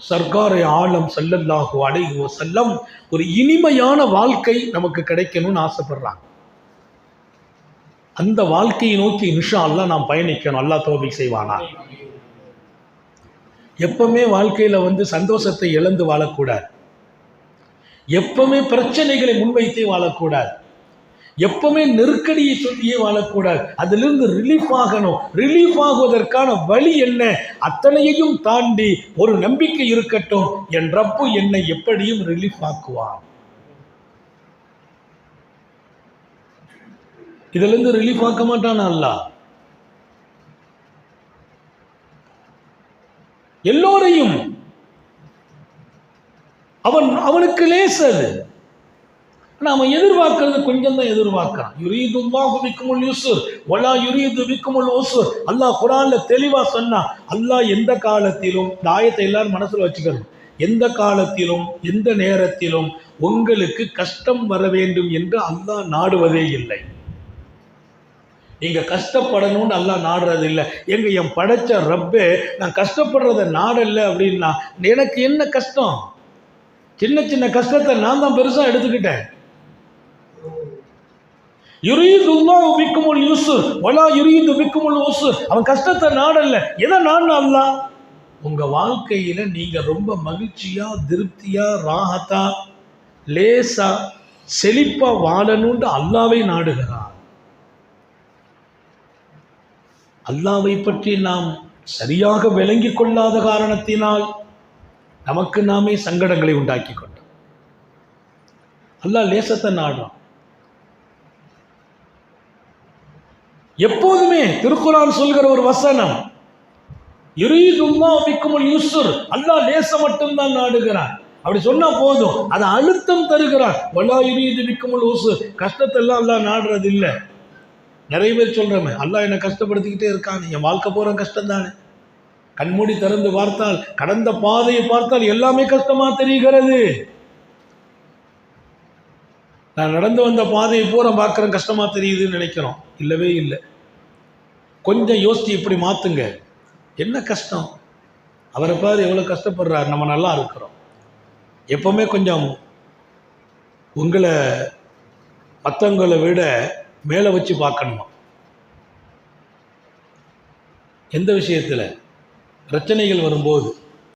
சர்க்காரை ஆலம் ஸல்லல்லாஹு அலைஹி வஸல்லம் ஒரு இனிமையான வாழ்க்கை நமக்கு கிடைக்கணும்னு ஆசைப்படுறாங்க. அந்த வாழ்க்கையை நோக்கி இன்ஷா அல்லாஹ் நாம் பயணிக்கணும். அல்லாஹ் தௌஃபீக் செய்வானா. எப்பவுமே வாழ்க்கையில் சந்தோஷத்தை இழந்து வாழக்கூடாது. எப்பவுமே பிரச்சனைகளை முன்வைத்தே வாழக்கூடாது. எப்பவுமே நெருக்கடியை சொல்லியே வாழக்கூடாது. அதிலிருந்து ரிலீஃப் ஆகணும். ரிலீஃப் ஆகுவதற்கான வழி என்ன? அத்தனையையும் தாண்டி ஒரு நம்பிக்கை இருக்கட்டும், என் ரப்பு என்னை எப்படியும் ரிலீஃப் ஆக்குவான். இதிலிருந்து ரிலீஃப் ஆக்க மாட்டான் அல்லாஹ். எல்லோரையும் அவனுக்கு லேசது. அவன் எதிர்பார்க்கறது கொஞ்சம் தான் எதிர்பார்க்கிறான். யுரீதுல்லாஹு பிக்குமுல் யுஸ்ர் வலா யுரீது பிக்குமுல் உஸ்ர். அல்லாஹ் குர்ஆன்ல தெளிவா சொன்னா, அல்லாஹ் எந்த காலத்திலும், இந்த ஆயத்தை எல்லாரும் மனசுல வச்சுக்கணும், எந்த காலத்திலும் எந்த நேரத்திலும் உங்களுக்கு கஷ்டம் வர வேண்டும் என்று அல்லாஹ் நாடுவதே இல்லை. நீங்க கஷ்டப்படணும்னு அல்லாஹ் நாடுறது இல்லை. என் படைச்ச ரப்பே நான் கஷ்டப்படுறத நாடல்ல அப்படின்னா எனக்கு என்ன கஷ்டம்? சின்ன சின்ன கஷ்டத்தை நான் தான் பெருசா எடுத்துக்கிட்டேன். யுரீதுல்லாஹு பிக்குமுல் யுஸ்ர் வலா யுரீது பிக்குமுல் உஸ்ர். அவன் கஷ்டத்தை நாடல்ல. எதை நாடு அல்லாஹ்? உங்க வாழ்க்கையில நீங்க ரொம்ப மகிழ்ச்சியா, திருப்தியா, ராஹத்தா, லேசா, செழிப்பா வாழணும்னு அல்லாஹ்வை நாடுகிறான். அல்லாஹ்வை பற்றி நாம் சரியாக விளங்கிக் கொள்ளாத காரணத்தினால் நமக்கு நாமே சங்கடங்களை உண்டாக்கி கொண்டோம். அல்லாஹ் லேசத்தை நாடுறான். எப்போதுமே திருக்குர்ஆன் சொல்கிற ஒரு வசனம், யுரீதுல்லாஹு பிக்குமுல் யுஸ்ர், அல்லாஹ் லேச மட்டும்தான் நாடுகிறான். அப்படி சொன்னா போதும், அது அழுத்தம் தருகிறான். வலா யுரீது பிக்குமுல் உஸ்ர், கஷ்டத்தை எல்லாம் அல்லாஹ் நாடுறது இல்லை. நிறைய பேர் சொல்றமே, அல்லாஹ் என்னை கஷ்டப்படுத்திக்கிட்டே இருக்காங்க, என் வாழ்க்கை போற கஷ்டம் தானே. கண்மூடி திறந்து பார்த்தால், கடந்த பாதையை பார்த்தால் எல்லாமே கஷ்டமா தெரிகிறது. நான் நடந்து வந்த பாதையை பூரா பார்க்குறேன், கஷ்டமா தெரியுதுன்னு நினைக்கிறோம். இல்லவே இல்லை. கொஞ்சம் யோசிச்சு இப்படி மாத்துங்க. என்ன கஷ்டம்? அவரை பாரு எவ்வளோ கஷ்டப்படுறாரு, நம்ம நல்லா இருக்கிறோம். எப்பவுமே கொஞ்சம் உங்களை மற்றவங்களை விட மேலே வச்சு பார்க்கணுமா? எந்த விஷயத்தில்? பிரச்சனைகள் வரும்போது